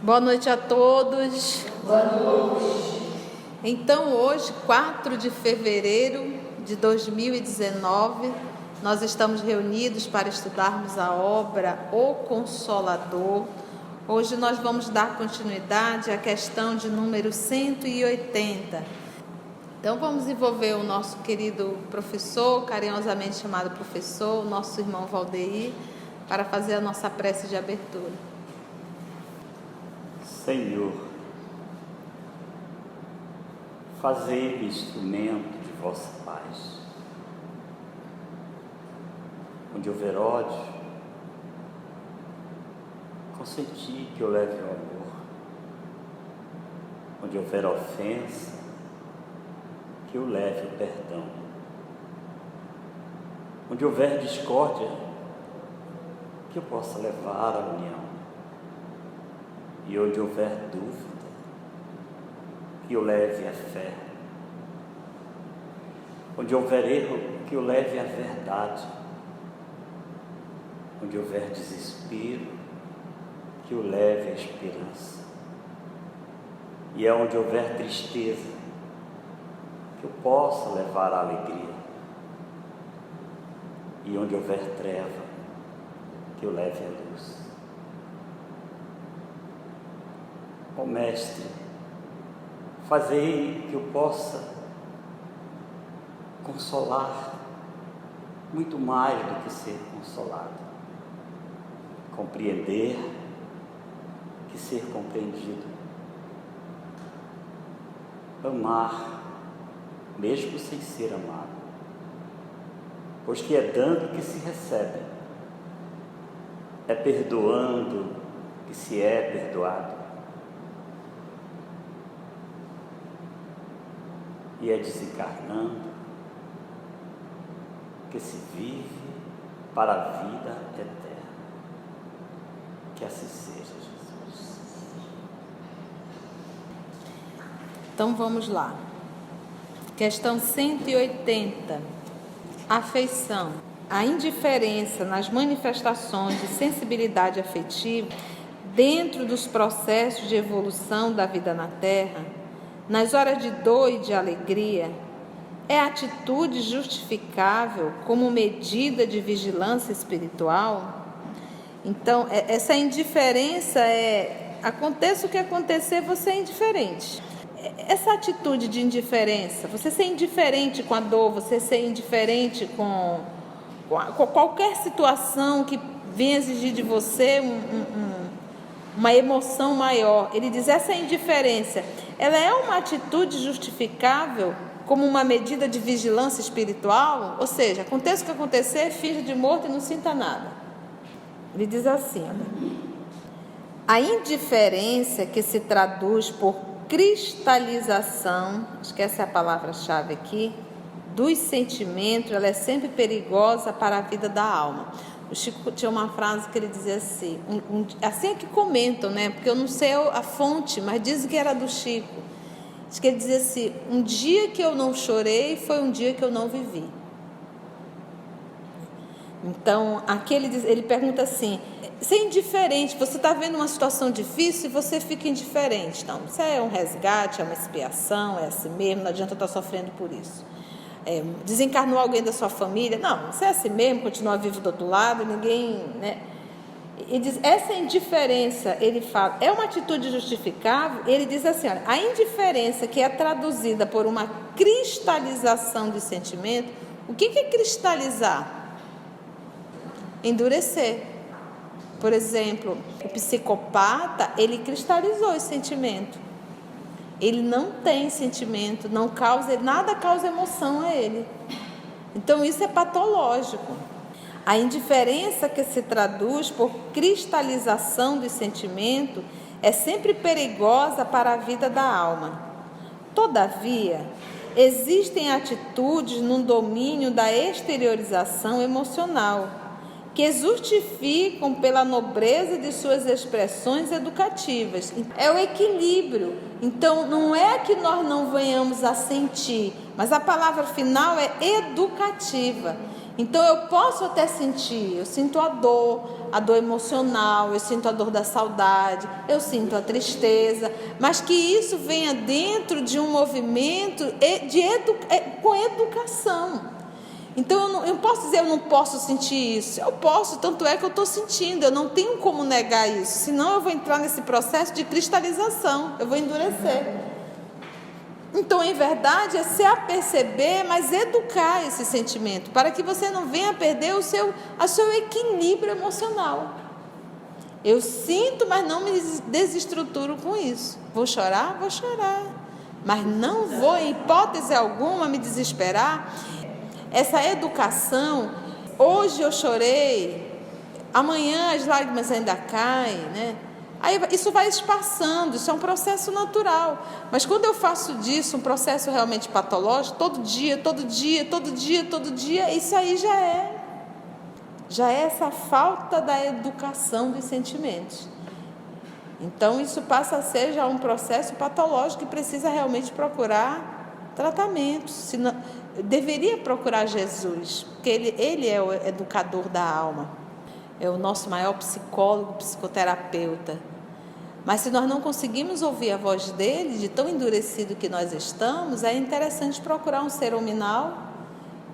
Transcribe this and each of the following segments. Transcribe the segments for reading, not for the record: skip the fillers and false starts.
Boa noite a todos. Boa noite. Então, hoje, 4 de fevereiro de 2019, nós estamos reunidos para estudarmos a obra O Consolador. Hoje nós vamos dar continuidade à questão de número 180. Então, vamos envolver o nosso querido professor, carinhosamente chamado professor, o nosso irmão Valdeir, para fazer a nossa prece de abertura. Senhor, fazei-me instrumento de vossa paz. Onde houver ódio, consenti que eu leve o amor. Onde houver ofensa, que eu leve o perdão. Onde houver discórdia, que eu possa levar a união. E onde houver dúvida, que eu leve a fé. Onde houver erro, que eu leve a verdade. Onde houver desespero, que eu leve a esperança. E onde houver tristeza, que eu possa levar a alegria. E onde houver treva, que eu leve a luz. Ó Mestre, fazei que eu possa consolar muito mais do que ser consolado, compreender que ser compreendido, amar mesmo sem ser amado, pois que é dando que se recebe, é perdoando que se é perdoado, e é desencarnando que se vive para a vida eterna. Que assim seja, Jesus. Então vamos lá. Questão 180. Afeição. A indiferença nas manifestações de sensibilidade afetiva dentro dos processos de evolução da vida na Terra, nas horas de dor e de alegria, é atitude justificável como medida de vigilância espiritual? Então, essa indiferença aconteça o que acontecer, você é indiferente. Essa atitude de indiferença, você ser indiferente com a dor, você ser indiferente com qualquer situação que venha exigir de você uma emoção maior. Ele diz, essa indiferença, ela é uma atitude justificável como uma medida de vigilância espiritual? Ou seja, aconteça o que acontecer, finja de morto e não sinta nada. Ele diz assim, olha, a indiferença que se traduz por cristalização, acho que essa é a palavra-chave aqui, dos sentimentos, ela é sempre perigosa para a vida da alma. O Chico tinha uma frase que ele dizia assim, assim é que comentam, né? Porque eu não sei a fonte, mas dizem que era do Chico. Diz que ele dizia assim, um dia que eu não chorei foi um dia que eu não vivi. Então, aqui ele pergunta assim, ser indiferente, você está vendo uma situação difícil e você fica indiferente. Não, isso é um resgate, é uma expiação, é assim mesmo, não adianta estar sofrendo por isso. Desencarnou alguém da sua família, não, você é assim mesmo, continua vivo do outro lado, ninguém, né? Ele diz, essa indiferença, ele fala, é uma atitude justificável. Ele diz assim, olha, a indiferença que é traduzida por uma cristalização de sentimento, o que é cristalizar? Endurecer. Por exemplo, o psicopata, ele cristalizou esse sentimento. Ele não tem sentimento, nada causa emoção a ele. Então isso é patológico. A indiferença que se traduz por cristalização do sentimento é sempre perigosa para a vida da alma. Todavia, existem atitudes no domínio da exteriorização emocional que justificam pela nobreza de suas expressões educativas. É o equilíbrio. Então, não é que nós não venhamos a sentir, mas a palavra final é educativa. Então eu posso até sentir, eu sinto a dor emocional, eu sinto a dor da saudade, eu sinto a tristeza, mas que isso venha dentro de um movimento com educação. Então eu posso dizer, eu não posso sentir isso. Eu posso, tanto é que eu estou sentindo, eu não tenho como negar isso, senão eu vou entrar nesse processo de cristalização, eu vou endurecer. Então, em verdade, é se aperceber, mas educar esse sentimento, para que você não venha perder o seu equilíbrio emocional. Eu sinto, mas não me desestruturo com isso. Vou chorar? Vou chorar. Mas não vou, em hipótese alguma, me desesperar. Essa educação, hoje eu chorei, amanhã as lágrimas ainda caem, né? Aí isso vai espaçando, isso é um processo natural. Mas quando eu faço disso um processo realmente patológico, todo dia, isso aí já é essa falta da educação dos sentimentos. Então isso passa a ser já um processo patológico que precisa realmente procurar tratamento. Deveria procurar Jesus, porque ele é o educador da alma, é o nosso maior psicólogo, psicoterapeuta. Mas se nós não conseguimos ouvir a voz dele, de tão endurecido que nós estamos, é interessante procurar um ser hominal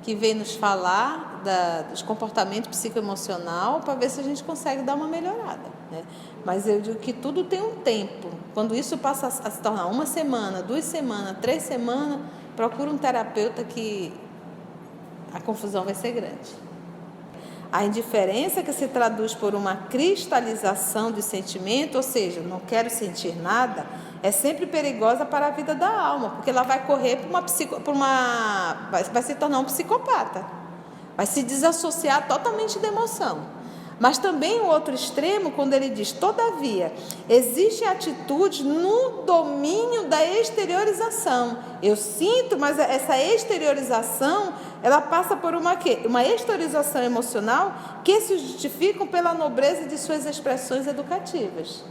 que vem nos falar dos comportamentos psicoemocional, para ver se a gente consegue dar uma melhorada, né? Mas eu digo que tudo tem um tempo. Quando isso passa a se tornar 1 semana, 2 semanas, 3 semanas, procura um terapeuta, que a confusão vai ser grande. A indiferença, que se traduz por uma cristalização de sentimento, ou seja, não quero sentir nada, é sempre perigosa para a vida da alma, porque ela vai correr vai se tornar um psicopata, vai se desassociar totalmente da emoção. Mas também o outro extremo, quando ele diz, todavia, existe atitude no domínio da exteriorização. Eu sinto, mas essa exteriorização, ela passa por uma exteriorização emocional que se justificam pela nobreza de suas expressões educativas.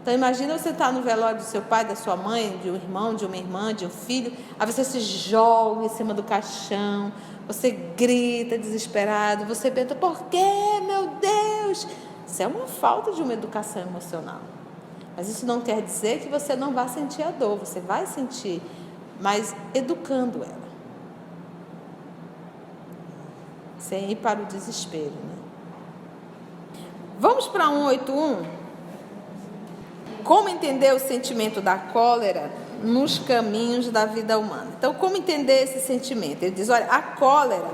Então imagina você estar no velório do seu pai, da sua mãe, de um irmão, de uma irmã, de um filho, aí você se joga em cima do caixão, você grita desesperado, você pensa, por quê, meu Deus? Isso é uma falta de uma educação emocional. Mas isso não quer dizer que você não vá sentir a dor, você vai sentir, mas educando ela. Sem ir para o desespero, né? Vamos para 181? Como entender o sentimento da cólera nos caminhos da vida humana? Então, como entender esse sentimento? Ele diz, olha, a cólera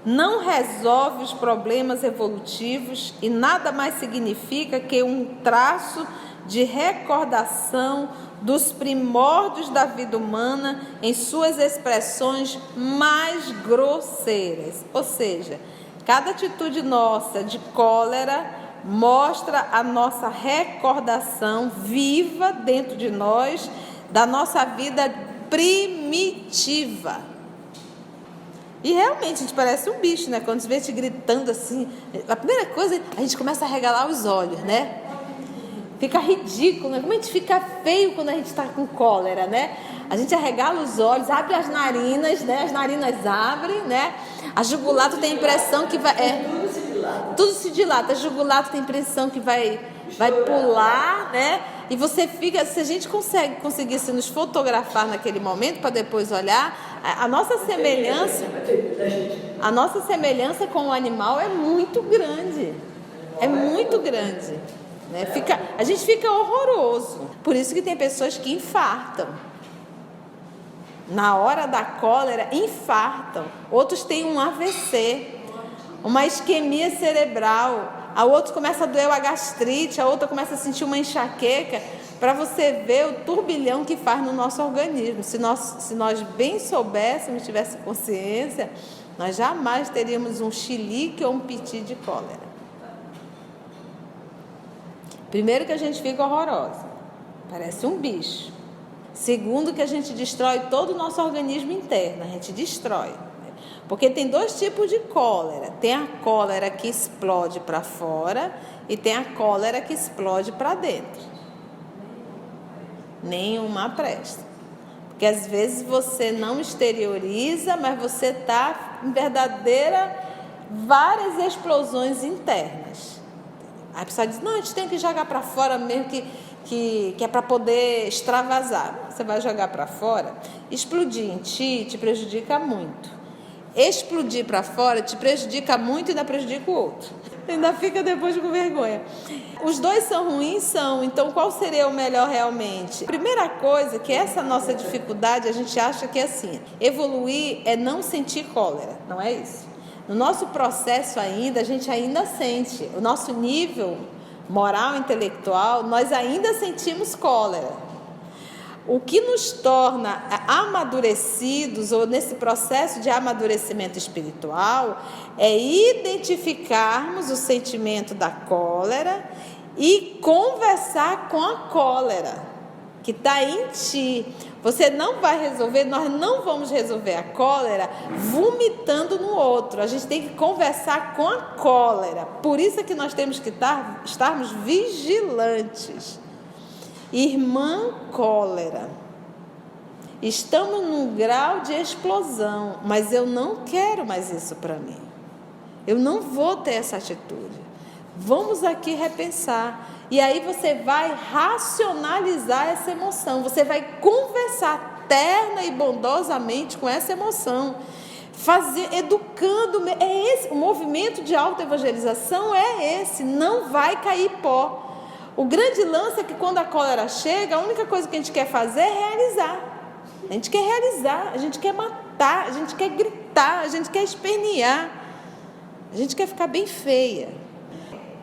não resolve os problemas evolutivos e nada mais significa que um traço de recordação dos primórdios da vida humana em suas expressões mais grosseiras. Ou seja, cada atitude nossa de cólera mostra a nossa recordação viva dentro de nós da nossa vida primitiva. E realmente a gente parece um bicho, né? Quando você vê a gente gritando assim, a primeira coisa, a gente começa a regalar os olhos, né? Fica ridículo, né? Como a gente fica feio quando a gente está com cólera, né? A gente arregala os olhos, abre as narinas, né? As narinas abrem, né? A jugular, tu tem a impressão que vai... tudo se dilata. A jugular, tu tem a impressão que vai pular, né? E você fica... Se a gente conseguisse nos fotografar naquele momento, para depois olhar, a nossa semelhança com o animal é muito grande. É muito grande. Né? A gente fica horroroso. Por isso que tem pessoas que infartam. Na hora da cólera, infartam. Outros têm um AVC, uma isquemia cerebral. A outra começa a doer a gastrite, a outra começa a sentir uma enxaqueca. Para você ver o turbilhão que faz no nosso organismo. Se nós bem soubéssemos, tivéssemos consciência, nós jamais teríamos um chilique ou um piti de cólera. Primeiro, que a gente fica horrorosa, parece um bicho. Segundo, que a gente destrói todo o nosso organismo interno, a gente destrói. Porque tem 2 tipos de cólera. Tem a cólera que explode para fora e tem a cólera que explode para dentro. Nenhuma presta. Porque às vezes você não exterioriza, mas você está em verdadeira várias explosões internas. Aí a pessoa diz, não, a gente tem que jogar para fora mesmo, que é para poder extravasar. Você vai jogar para fora, explodir em ti te prejudica muito. Explodir para fora te prejudica muito e ainda prejudica o outro. Ainda fica depois com vergonha. Os dois são ruins, são. Então, qual seria o melhor realmente? Primeira coisa, que essa nossa dificuldade, a gente acha que é assim, evoluir é não sentir cólera, não é isso? No nosso processo ainda, a gente ainda sente. O nosso nível moral, intelectual, nós ainda sentimos cólera. O que nos torna amadurecidos, ou nesse processo de amadurecimento espiritual, é identificarmos o sentimento da cólera e conversar com a cólera que está em ti. Você não vai resolver, nós não vamos resolver a cólera vomitando no outro. A gente tem que conversar com a cólera. Por isso é que nós temos que estarmos vigilantes. Irmã cólera, estamos num grau de explosão, mas eu não quero mais isso para mim. Eu não vou ter essa atitude. Vamos aqui repensar. E aí você vai racionalizar essa emoção. Você vai conversar terna e bondosamente com essa emoção. Educando. O movimento de autoevangelização é esse. Não vai cair pó. O grande lance é que quando a cólera chega, a única coisa que a gente quer fazer é realizar. A gente quer realizar, a gente quer matar, a gente quer gritar, a gente quer espernear. A gente quer ficar bem feia.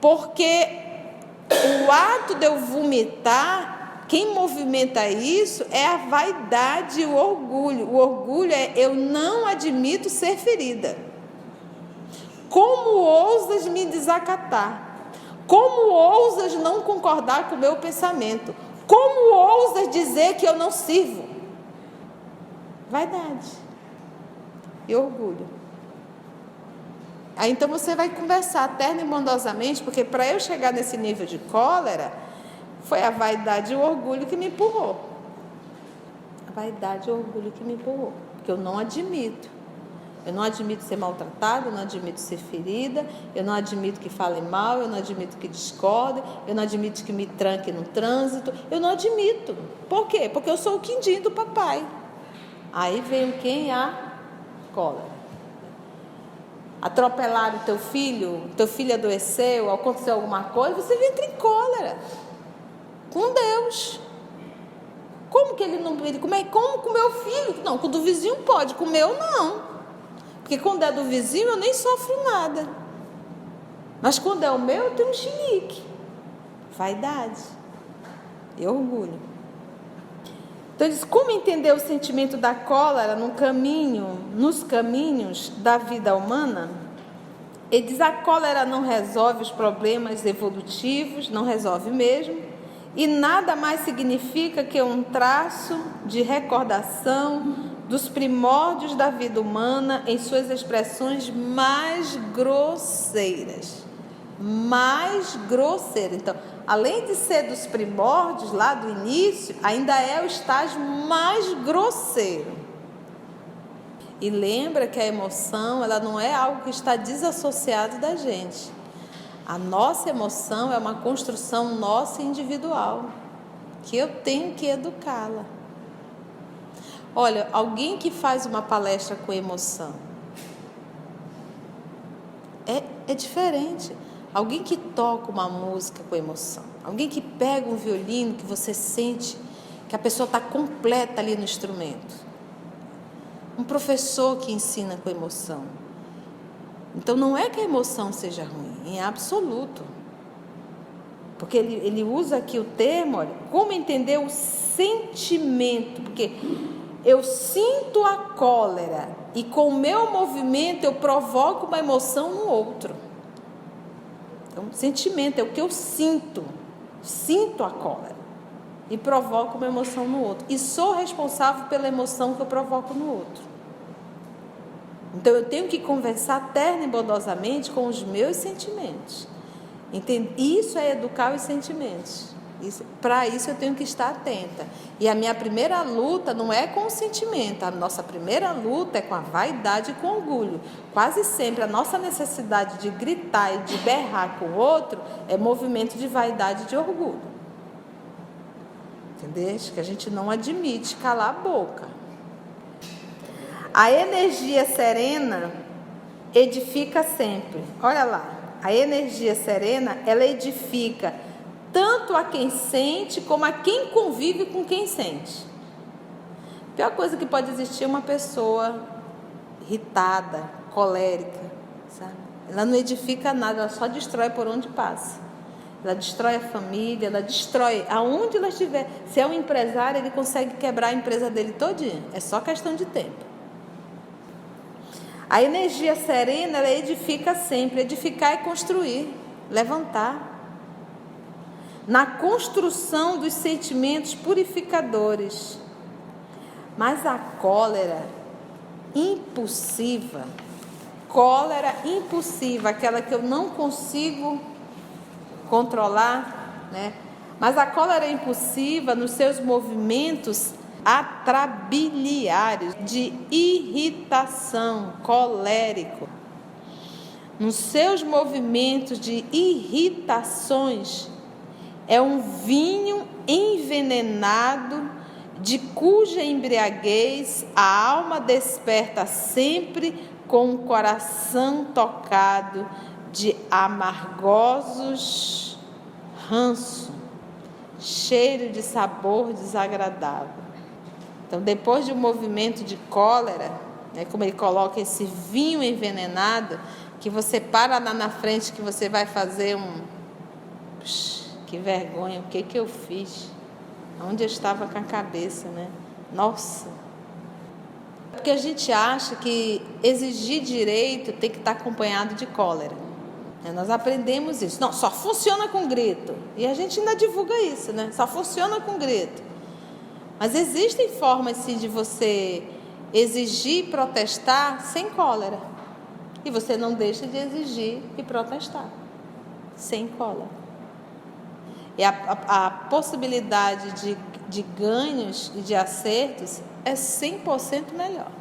Porque o ato de eu vomitar, quem movimenta isso é a vaidade e o orgulho. O orgulho é eu não admito ser ferida. Como ousas me desacatar? Como ousas não concordar com o meu pensamento? Como ousas dizer que eu não sirvo? Vaidade e orgulho. Aí então você vai conversar terna e bondosamente, porque para eu chegar nesse nível de cólera, foi a vaidade e o orgulho que me empurrou. A vaidade e o orgulho que me empurrou, porque eu não admito. Eu não admito ser maltratada, eu não admito ser ferida, eu não admito que falem mal, eu não admito que discordem, eu não admito que me tranquem no trânsito, eu não admito. Por quê? Porque eu sou o quindim do papai. Aí veio quem? A cólera. Atropelaram teu filho adoeceu, aconteceu alguma coisa, você entra em cólera com Deus. Como que ele não... Como com o meu filho? Não, com o do vizinho pode, com o meu não. Porque quando é do vizinho eu nem sofro nada. Mas quando é o meu eu tenho um chilique. Vaidade e orgulho. Então ele diz, como entender o sentimento da cólera nos caminhos da vida humana? Ele diz, a cólera não resolve os problemas evolutivos, não resolve mesmo, e nada mais significa que um traço de recordação dos primórdios da vida humana em suas expressões mais grosseiras. Mais grosseira. Então, além de ser dos primórdios lá do início, ainda é o estágio mais grosseiro. E lembra que a emoção, ela não é algo que está desassociado da gente. A nossa emoção é uma construção nossa individual, que eu tenho que educá-la. Olha, alguém que faz uma palestra com emoção é diferente. Alguém que toca uma música com emoção, alguém que pega um violino que você sente que a pessoa está completa ali no instrumento. Um professor que ensina com emoção. Então não é que a emoção seja ruim, em absoluto. Porque ele usa aqui o termo, olha, como entender o sentimento, porque eu sinto a cólera e com o meu movimento eu provoco uma emoção no outro. Então, sentimento é o que eu sinto a cólera e provoco uma emoção no outro. E sou responsável pela emoção que eu provoco no outro. Então, eu tenho que conversar terna e bondosamente com os meus sentimentos. Entende? Isso é educar os sentimentos. Para isso eu tenho que estar atenta. E a minha primeira luta não é com o sentimento, a nossa primeira luta é com a vaidade e com o orgulho. Quase sempre a nossa necessidade de gritar e de berrar com o outro é movimento de vaidade e de orgulho. Entendeu? Que a gente não admite calar a boca. A energia serena edifica sempre. Olha lá, a energia serena, ela edifica tanto a quem sente, como a quem convive com quem sente. A pior coisa que pode existir é uma pessoa irritada, colérica, sabe? Ela não edifica nada, ela só destrói por onde passa. Ela destrói a família, ela destrói aonde ela estiver. Se é um empresário, ele consegue quebrar a empresa dele todinha. É só questão de tempo. A energia serena, ela edifica sempre. Edificar é construir, levantar. Na construção dos sentimentos purificadores. Mas a cólera impulsiva, aquela que eu não consigo controlar, né? Mas a cólera impulsiva, nos seus movimentos atrabiliares, de irritação, colérico, nos seus movimentos de irritações, é um vinho envenenado, de cuja embriaguez a alma desperta sempre com o coração tocado de amargosos ranço, cheiro de sabor desagradável. Então, depois de um movimento de cólera, né, como ele coloca esse vinho envenenado, que você para lá na frente, que você vai fazer que vergonha, o que eu fiz? Onde eu estava com a cabeça, né? Nossa! Porque a gente acha que exigir direito tem que estar acompanhado de cólera. Nós aprendemos isso. Não, só funciona com grito. E a gente ainda divulga isso, né? Só funciona com grito. Mas existem formas, sim, de você exigir e protestar sem cólera. E você não deixa de exigir e protestar sem cólera. E a possibilidade de ganhos e de acertos é 100% melhor.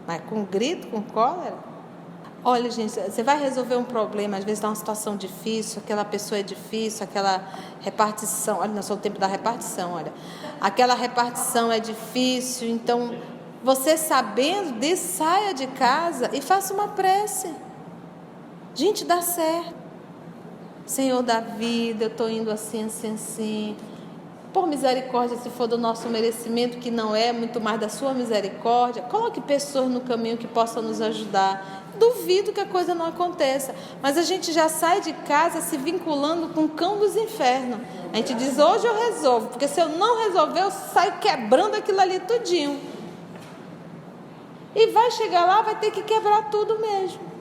Mas com grito, com cólera... Olha, gente, você vai resolver um problema, às vezes está uma situação difícil, aquela pessoa é difícil, aquela repartição... Olha, nós somos o tempo da repartição, olha. Aquela repartição é difícil, então, você sabendo disso, saia de casa e faça uma prece. Gente, dá certo. Senhor da vida, eu estou indo assim, assim, assim. Por misericórdia, se for do nosso merecimento, que não é, muito mais da sua misericórdia, coloque pessoas no caminho que possam nos ajudar. Duvido que a coisa não aconteça, mas a gente já sai de casa se vinculando com o cão dos infernos. A gente diz, hoje eu resolvo, porque se eu não resolver, eu saio quebrando aquilo ali tudinho. E vai chegar lá, vai ter que quebrar tudo mesmo.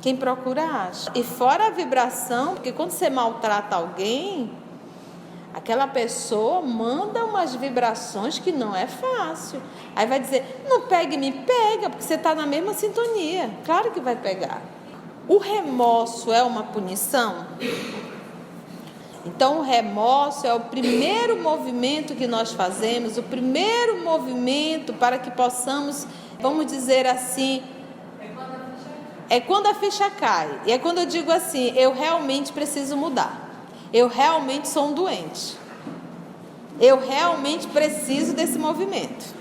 Quem procura acha. E fora a vibração, porque quando você maltrata alguém, aquela pessoa manda umas vibrações que não é fácil. Aí vai dizer, não pega e me pega, porque você está na mesma sintonia. Claro que vai pegar. O remorso é uma punição? Então, o remorso é o primeiro movimento que nós fazemos, o primeiro movimento para que possamos, vamos dizer assim, é quando a ficha cai. E é quando eu digo assim, eu realmente preciso mudar. Eu realmente sou um doente. Eu realmente preciso desse movimento.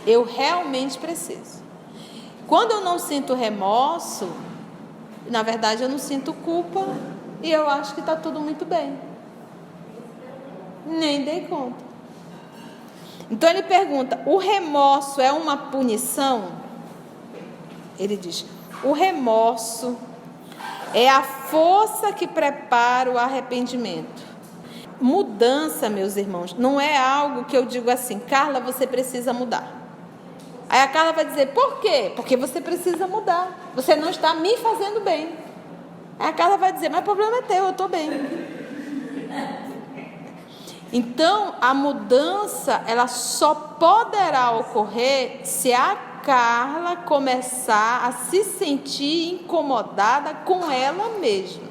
Eu realmente preciso. Quando eu não sinto remorso, na verdade eu não sinto culpa e eu acho que está tudo muito bem. Nem dei conta. Então ele pergunta, o remorso é uma punição? Ele diz, o remorso é a força que prepara o arrependimento. Mudança, meus irmãos, não é algo que eu digo assim, Carla, você precisa mudar. Aí a Carla vai dizer, por quê? Porque você precisa mudar. Você não está me fazendo bem. Aí a Carla vai dizer, mas o problema é teu, eu estou bem. Então, a mudança, ela só poderá ocorrer se a Carla começar a se sentir incomodada com ela mesma.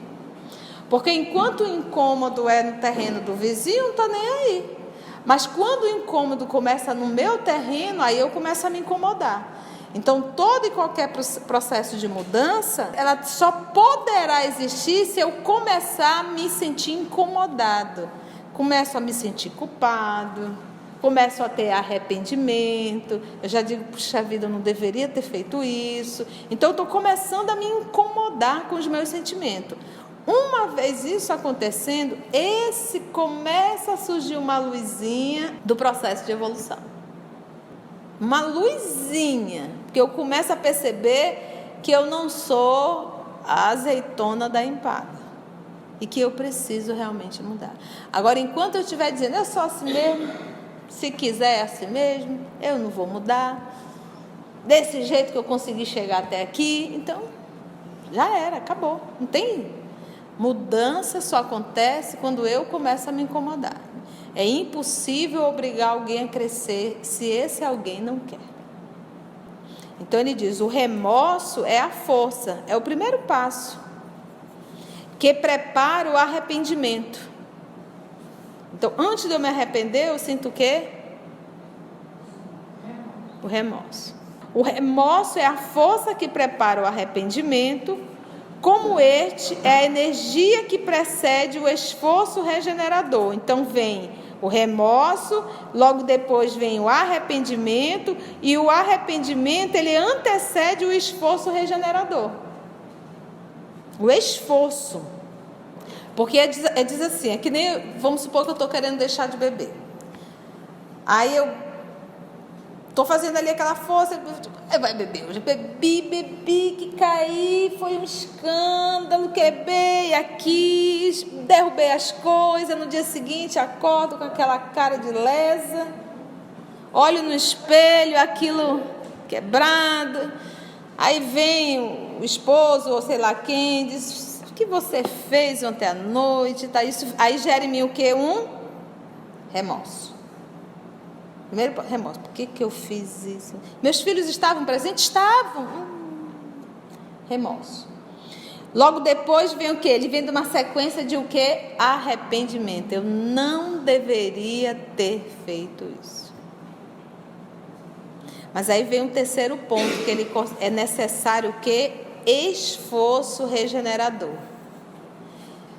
Porque enquanto o incômodo é no terreno do vizinho, não está nem aí. Mas quando o incômodo começa no meu terreno, aí eu começo a me incomodar. Então, todo e qualquer processo de mudança, ela só poderá existir se eu começar a me sentir incomodado. Começo a me sentir culpado, começo a ter arrependimento. Eu já digo, puxa vida, eu não deveria ter feito isso. Então, eu estou começando a me incomodar com os meus sentimentos. Uma vez isso acontecendo, começa a surgir uma luzinha do processo de evolução. Uma luzinha, porque eu começo a perceber que eu não sou a azeitona da empada e que eu preciso realmente mudar. Agora, enquanto eu estiver dizendo, eu sou assim mesmo, se quiser é assim mesmo, eu não vou mudar, desse jeito que eu consegui chegar até aqui, então já era, acabou, não tem. Mudança só acontece quando eu começo a me incomodar. É impossível obrigar alguém a crescer se esse alguém não quer. Então ele diz, o remorso é a força, é o primeiro passo, que prepara o arrependimento. Então, antes de eu me arrepender, eu sinto o quê? O remorso. O remorso é a força que prepara o arrependimento. Como este é a energia que precede o esforço regenerador. Então vem o remorso, logo depois vem o arrependimento, e o arrependimento ele antecede o esforço regenerador. O esforço. Porque diz assim, é que nem, vamos supor que eu estou querendo deixar de beber. Aí eu estou fazendo ali aquela força, vai beber. Eu já bebi, que caí, foi um escândalo, quebrei aqui, derrubei as coisas. No dia seguinte, acordo com aquela cara de lesa, olho no espelho, aquilo quebrado. Aí vem o esposo, ou sei lá quem, diz, o que você fez ontem à noite? Tá, isso, aí gera em mim o quê? Um remorso. Primeiro remorso, por que eu fiz isso? Meus filhos estavam presentes? Estavam. Remorso. Logo depois vem o quê? Ele vem de uma sequência de o quê? Arrependimento. Eu não deveria ter feito isso. Mas aí vem um terceiro ponto, que é necessário o quê? Esforço regenerador.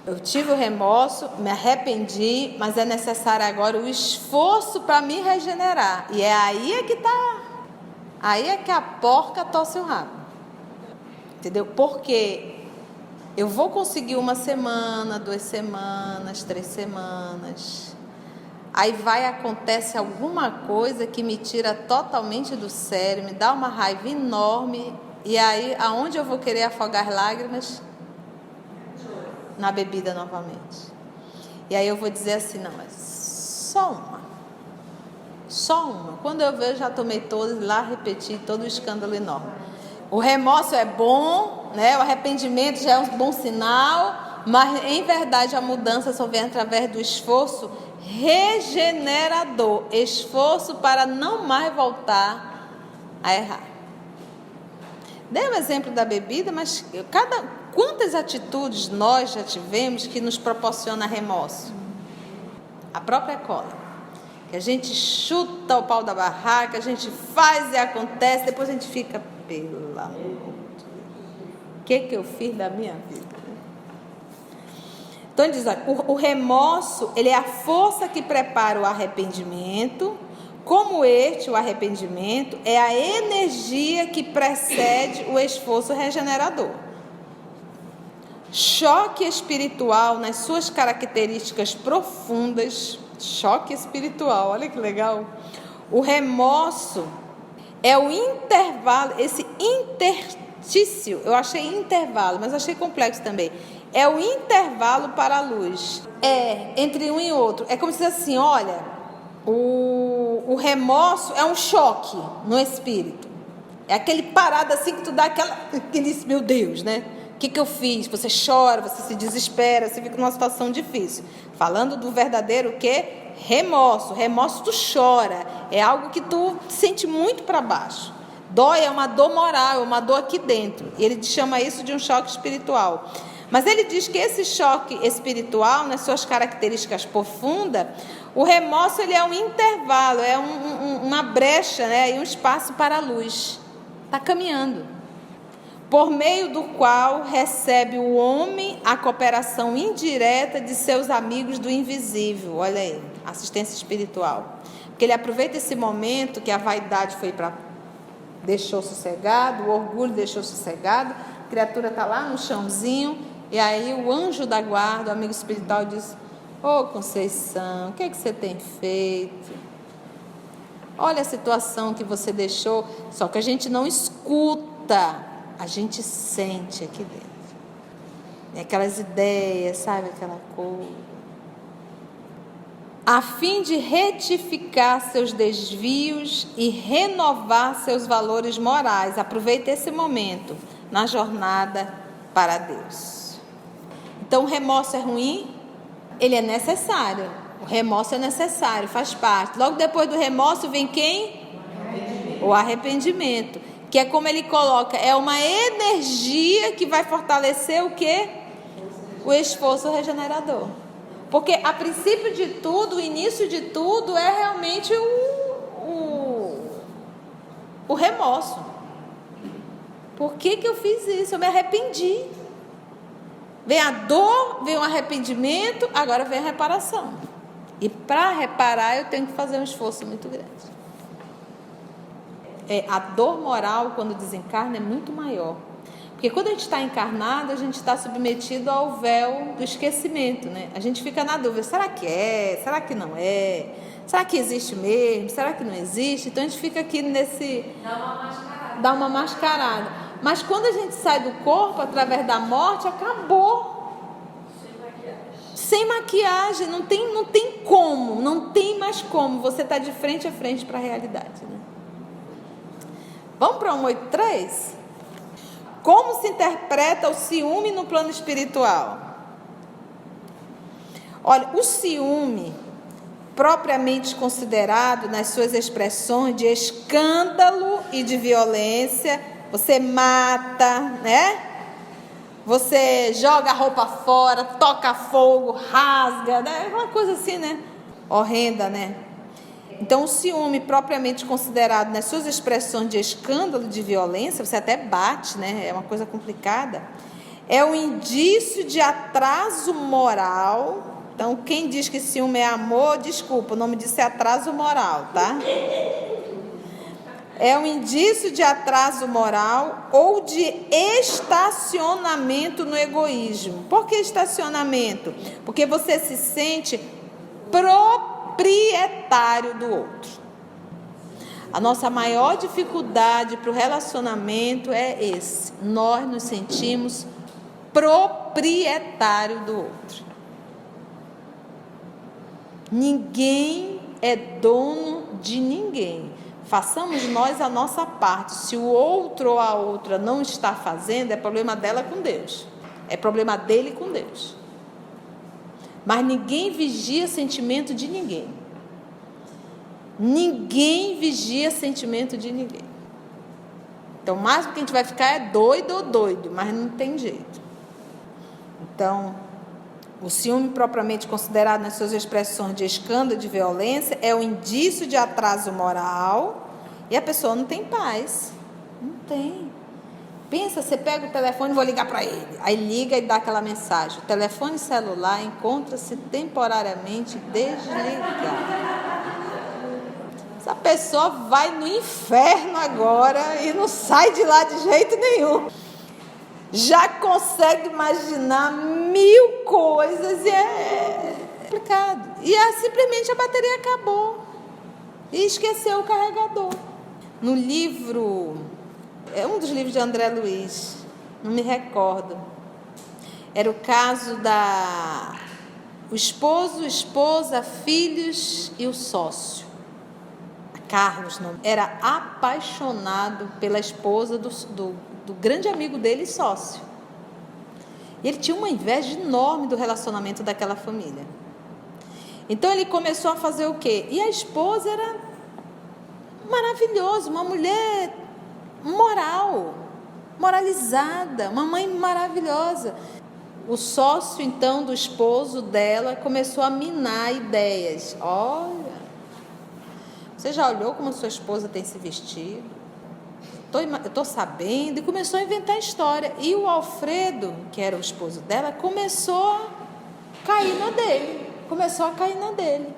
Eu tive o remorso, me arrependi, mas é necessário agora o esforço para me regenerar. E é aí que está. Aí é que a porca torce o rabo. Entendeu? Porque eu vou conseguir 1 semana, 2 semanas, 3 semanas. Aí acontece alguma coisa que me tira totalmente do sério, me dá uma raiva enorme. E aí, aonde eu vou querer afogar as lágrimas? Na bebida novamente. E aí eu vou dizer assim, não, mas só uma. Quando eu vejo, já tomei todas, lá repeti todo o escândalo enorme. O remorso é bom, né? O arrependimento já é um bom sinal, mas em verdade a mudança só vem através do esforço regenerador, esforço para não mais voltar a errar. Dei o exemplo da bebida, mas quantas atitudes nós já tivemos que nos proporciona remorso? A própria cola. Que a gente chuta o pau da barraca, a gente faz e acontece, depois a gente fica, pelo amor de Deus, o que eu fiz da minha vida? Então ele diz, o remorso, ele é a força que prepara o arrependimento. Como o arrependimento, é a energia que precede o esforço regenerador. Choque espiritual nas suas características profundas, choque espiritual, olha que legal. O remorso é o intervalo, esse interstício, eu achei intervalo, mas achei complexo também. É o intervalo para a luz. Entre um e outro. É como se fosse assim, olha... O remorso é um choque no espírito. É aquele parado assim que tu dá aquele meu Deus, né? O que eu fiz? Você chora, você se desespera, você fica numa situação difícil. Falando do verdadeiro o quê? Remorso. Remorso tu chora. É algo que tu sente muito para baixo. Dói é uma dor moral, é uma dor aqui dentro. E ele chama isso de um choque espiritual. Mas ele diz que esse choque espiritual, nas suas características profundas, o remorso ele é um intervalo, é uma brecha, né? E um espaço para a luz. Está caminhando. Por meio do qual recebe o homem a cooperação indireta de seus amigos do invisível. Olha aí, assistência espiritual. Porque ele aproveita esse momento que a vaidade deixou sossegado, o orgulho deixou sossegado, a criatura está lá no chãozinho, e aí o anjo da guarda, o amigo espiritual, diz: ô Conceição, o que é que você tem feito? Olha a situação que você deixou. Só que a gente não escuta, a gente sente aqui dentro. E aquelas ideias, sabe, aquela coisa. A fim de retificar seus desvios e renovar seus valores morais. Aproveite esse momento na jornada para Deus. Então, o remorso é ruim? Ele é necessário. O remorso é necessário, faz parte. Logo depois do remorso vem quem? O arrependimento. Que é como ele coloca, é uma energia que vai fortalecer o quê? O esforço regenerador. Porque a princípio de tudo, o início de tudo é realmente o remorso. Por que eu fiz isso? Eu me arrependi. Vem a dor, vem o arrependimento, agora vem a reparação. E para reparar eu tenho que fazer um esforço muito grande. A dor moral quando desencarna é muito maior. Porque quando a gente está encarnado, a gente está submetido ao véu do esquecimento, né? A gente fica na dúvida, será que é? Será que não é? Será que existe mesmo? Será que não existe? Então a gente fica aqui nesse... Dá uma mascarada. Mas quando a gente sai do corpo, através da morte, acabou. Sem maquiagem. Não tem como, não tem mais como. Você está de frente a frente para a realidade, né? Vamos para 183? Como se interpreta o ciúme no plano espiritual? Olha, o ciúme, propriamente considerado nas suas expressões de escândalo e de violência, você mata, né? Você joga a roupa fora, toca fogo, rasga, né? Uma coisa assim, né? Horrenda, né? Então, o ciúme, propriamente considerado nas suas expressões de escândalo e de violência, você até bate, né? É uma coisa complicada. É um indício de atraso moral. Então, quem diz que ciúme é amor, desculpa, o nome disso é atraso moral, tá? É um indício de atraso moral ou de estacionamento no egoísmo. Por que estacionamento? Porque você se sente proprietário do outro. A nossa maior dificuldade para o relacionamento é esse. Nós nos sentimos proprietário do outro. Ninguém é dono de ninguém. Façamos nós a nossa parte. Se o outro ou a outra não está fazendo, é problema dela com Deus. É problema dele com Deus. Mas ninguém vigia sentimento de ninguém. Ninguém vigia sentimento de ninguém. Então, o máximo que a gente vai ficar é doido ou doido, mas não tem jeito. Então, o ciúme propriamente considerado nas suas expressões de escândalo e de violência é um indício de atraso moral e a pessoa não tem paz. Não tem. Pensa, você pega o telefone e vou ligar para ele. Aí liga e dá aquela mensagem. O telefone celular encontra-se temporariamente desligado. Essa pessoa vai no inferno agora e não sai de lá de jeito nenhum. Já consegue imaginar 1000 coisas e é complicado. E simplesmente a bateria acabou. E esqueceu o carregador. No livro, é um dos livros de André Luiz, não me recordo. Era o caso o esposo, esposa, filhos e o sócio. Carlos não, era apaixonado pela esposa do grande amigo dele e sócio. E ele tinha uma inveja enorme do relacionamento daquela família. Então ele começou a fazer o quê? E a esposa era maravilhosa, uma mulher moral, moralizada, uma mãe maravilhosa. O sócio, então, do esposo dela começou a minar ideias. Olha, você já olhou como a sua esposa tem se vestido? Eu estou sabendo. E começou a inventar história. E o Alfredo, que era o esposo dela, começou a cair na dele.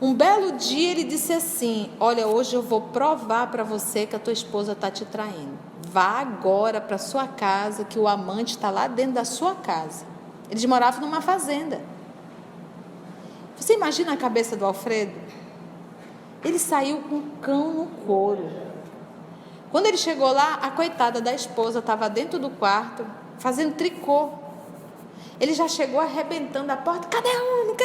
Um belo dia ele disse assim: olha, hoje eu vou provar para você que a tua esposa está te traindo. Vá agora para sua casa, que o amante está lá dentro da sua casa. Eles moravam numa fazenda. Você imagina a cabeça do Alfredo? Ele saiu com um cão no couro. Quando ele chegou lá, a coitada da esposa estava dentro do quarto fazendo tricô. Ele já chegou arrebentando a porta. Cadê o homem?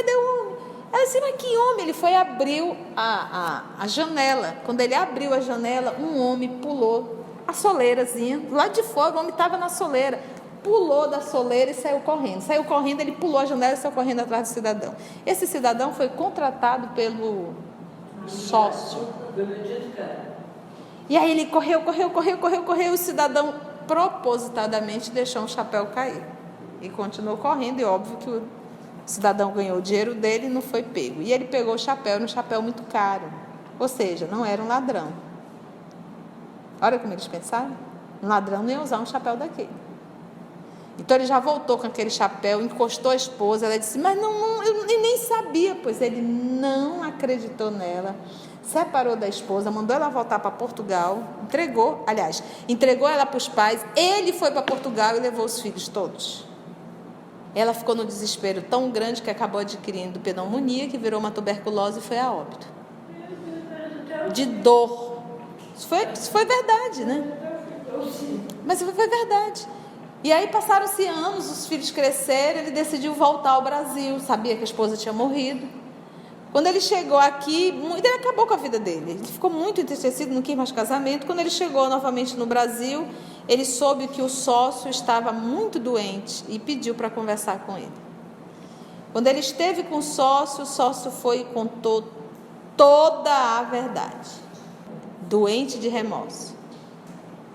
Ela disse: mas que homem? Ele foi abrir a janela. Quando ele abriu a janela, um homem pulou a soleirazinha, lá de fora. O homem estava na soleira, pulou da soleira e saiu correndo, ele pulou a janela e saiu correndo atrás do cidadão. Esse cidadão foi contratado pelo sócio, e aí ele correu, o cidadão propositadamente deixou um chapéu cair, e continuou correndo, e óbvio que o cidadão ganhou o dinheiro dele e não foi pego, e ele pegou o chapéu, era um chapéu muito caro, ou seja, não era um ladrão. Olha como eles pensaram. Um ladrão não ia usar um chapéu daquele. Então ele já voltou com aquele chapéu, encostou a esposa. Ela disse: mas eu nem sabia. Pois ele não acreditou nela, separou da esposa, mandou ela voltar para Portugal, entregou ela para os pais. Ele foi para Portugal e levou os filhos todos. Ela ficou no desespero tão grande que acabou adquirindo pneumonia, que virou uma tuberculose e foi a óbito. De dor. Isso foi verdade, né? Mas foi verdade. E aí passaram-se anos, os filhos cresceram, ele decidiu voltar ao Brasil, sabia que a esposa tinha morrido. Quando ele chegou aqui, ele acabou com a vida dele, ele ficou muito entristecido, não quis mais casamento. Quando ele chegou novamente no Brasil, ele soube que o sócio estava muito doente e pediu para conversar com ele. Quando ele esteve com o sócio foi e contou toda a verdade, doente de remorso.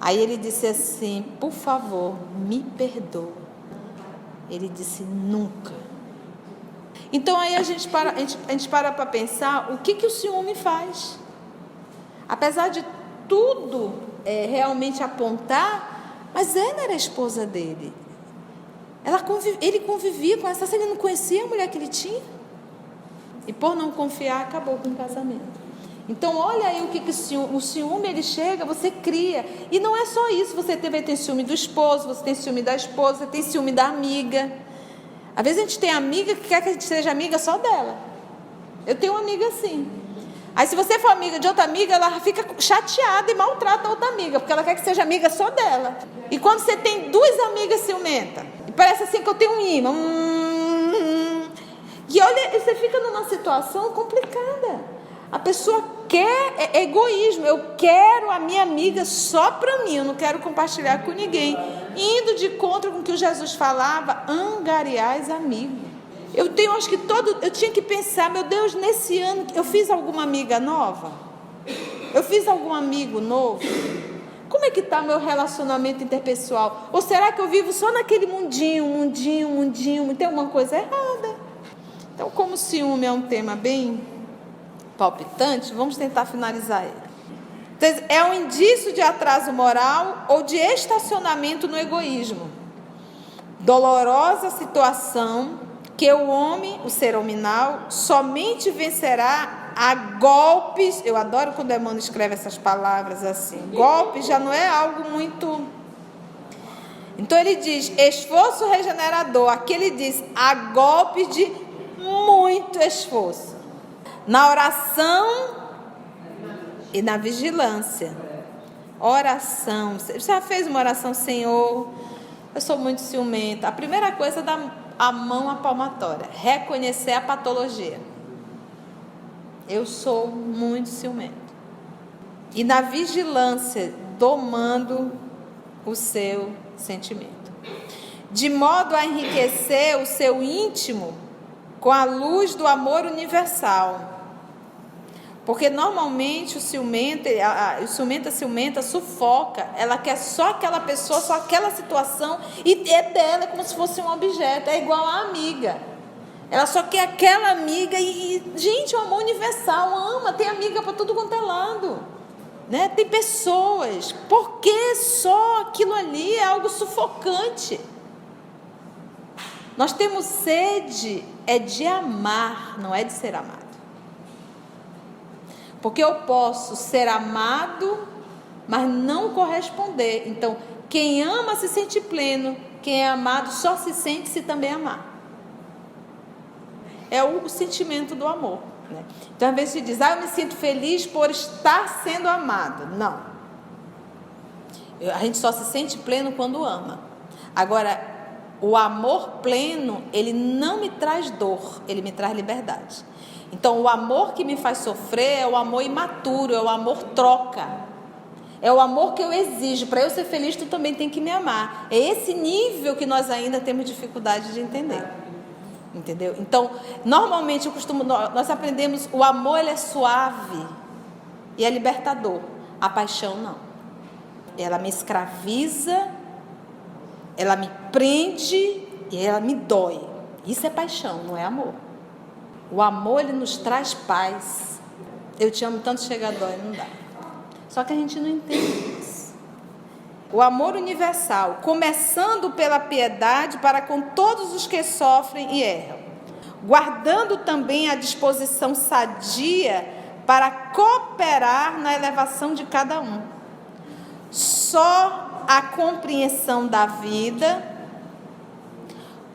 Aí ele disse assim: por favor, me perdoa. Ele disse: nunca. Então aí a gente para pensar o que o ciúme faz. Apesar de tudo realmente apontar, mas ela era a esposa dele. Ele convivia com essa, ele não conhecia a mulher que ele tinha. E por não confiar, acabou com o casamento. Então olha aí o que o ciúme ele chega, você cria. E não é só isso, você tem ciúme do esposo, você tem ciúme da esposa, você tem ciúme da amiga. Às vezes a gente tem amiga que quer que a gente seja amiga só dela. Eu tenho uma amiga assim. Aí se você for amiga de outra amiga, ela fica chateada e maltrata a outra amiga, porque ela quer que seja amiga só dela. E quando você tem duas amigas ciumentas, parece assim que eu tenho um imã. E olha, você fica numa situação complicada. A pessoa quer egoísmo. Eu quero a minha amiga só para mim, eu não quero compartilhar com ninguém. Indo de contra com o que Jesus falava: angariais amigos. Eu tinha que pensar: meu Deus, nesse ano eu fiz alguma amiga nova? Eu fiz algum amigo novo? Como é que está meu relacionamento interpessoal? Ou será que eu vivo só naquele mundinho? Tem alguma coisa errada? Então, como o ciúme é um tema bem palpitante, vamos tentar finalizar ele. Então, é um indício de atraso moral ou de estacionamento no egoísmo. Dolorosa situação que o homem, o ser hominal, somente vencerá a golpes. Eu adoro quando Emmanuel escreve essas palavras assim. Golpes já não é algo muito... Então ele diz: esforço regenerador. Aqui ele diz: a golpes de muito esforço. Na oração e na vigilância. Oração. Você já fez uma oração: Senhor, eu sou muito ciumenta. A primeira coisa é dar a mão à palmatória, reconhecer a patologia. Eu sou muito ciumento. E na vigilância, domando o seu sentimento, de modo a enriquecer o seu íntimo com a luz do amor universal. Porque normalmente o ciumento, a ciumenta sufoca, ela quer só aquela pessoa, só aquela situação, e é dela, é como se fosse um objeto, é igual a amiga. Ela só quer aquela amiga gente, é um amor universal, ama, tem amiga para tudo quanto é lado, né? Tem pessoas, porque só aquilo ali é algo sufocante. Nós temos sede, é de amar, não é de ser amado. Porque eu posso ser amado, mas não corresponder. Então, quem ama se sente pleno, quem é amado só se sente se também amar. É o sentimento do amor, né? Então, às vezes se diz, eu me sinto feliz por estar sendo amado. Não. A gente só se sente pleno quando ama. Agora, o amor pleno, ele não me traz dor, ele me traz liberdade. Então, o amor que me faz sofrer é o amor imaturo, é o amor troca. É o amor que eu exijo. Para eu ser feliz, tu também tem que me amar. É esse nível que nós ainda temos dificuldade de entender. Entendeu? Então, normalmente nós aprendemos, o amor ele é suave e é libertador. A paixão não. Ela me escraviza, ela me prende e ela me dói. Isso é paixão, não é amor. O amor, ele nos traz paz. Eu te amo tanto, chega a dói, não dá. Só que a gente não entende isso. O amor universal, começando pela piedade para com todos os que sofrem e erram, guardando também a disposição sadia para cooperar na elevação de cada um. Só a compreensão da vida,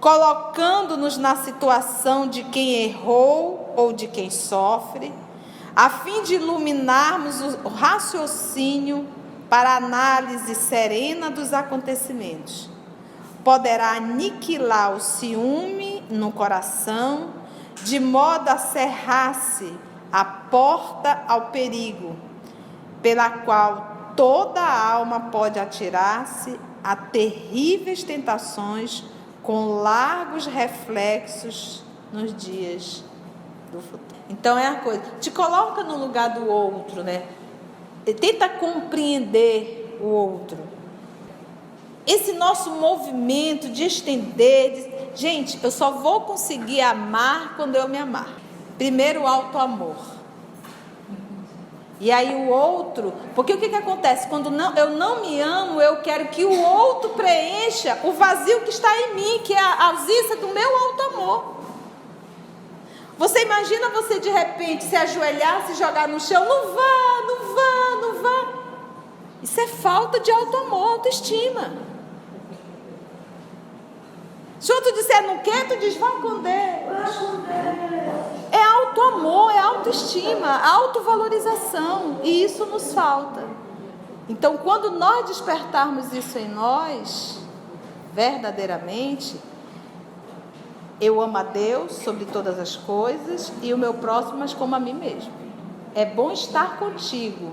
colocando-nos na situação de quem errou ou de quem sofre, a fim de iluminarmos o raciocínio para a análise serena dos acontecimentos, poderá aniquilar o ciúme no coração, de modo a cerrar-se a porta ao perigo, pela qual toda a alma pode atirar-se a terríveis tentações com largos reflexos nos dias do futuro. Então é a coisa, te coloca no lugar do outro, né? Tenta compreender o outro. Esse nosso movimento de estender, gente, eu só vou conseguir amar quando eu me amar. Primeiro o auto-amor. E aí o outro, porque o que acontece? Quando eu não me amo, eu quero que o outro preencha o vazio que está em mim, que é a ausência do meu auto-amor. Você imagina você de repente se ajoelhar, se jogar no chão, não vá. Isso é falta de auto-amor, autoestima. Se o outro disser não quer, tu diz, vá com Deus. É auto-amor, é autoestima, autovalorização. E isso nos falta. Então, quando nós despertarmos isso em nós, verdadeiramente, eu amo a Deus sobre todas as coisas e o meu próximo, mas como a mim mesmo. É bom estar contigo,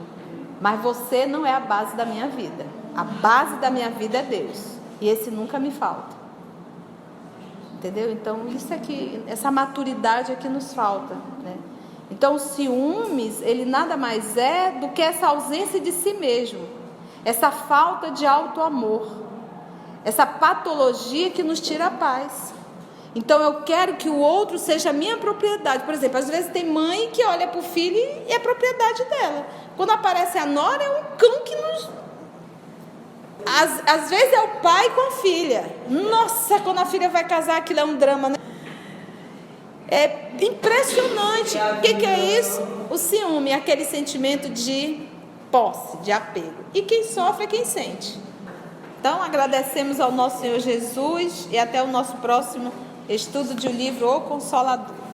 mas você não é a base da minha vida. A base da minha vida é Deus. E esse nunca me falta. Entendeu? Então, isso aqui, essa maturidade aqui nos falta, né? Então, o ciúmes, ele nada mais é do que essa ausência de si mesmo, essa falta de auto-amor, essa patologia que nos tira a paz. Então, eu quero que o outro seja minha propriedade. Por exemplo, às vezes tem mãe que olha para o filho e é propriedade dela. Quando aparece a nora, é um cão que nos... Às vezes é o pai com a filha. Nossa, quando a filha vai casar, aquilo é um drama, né? É impressionante. O que é isso? O ciúme, aquele sentimento de posse, de apego. E quem sofre é quem sente. Então, agradecemos ao nosso Senhor Jesus e até o nosso próximo estudo de o livro O Consolador.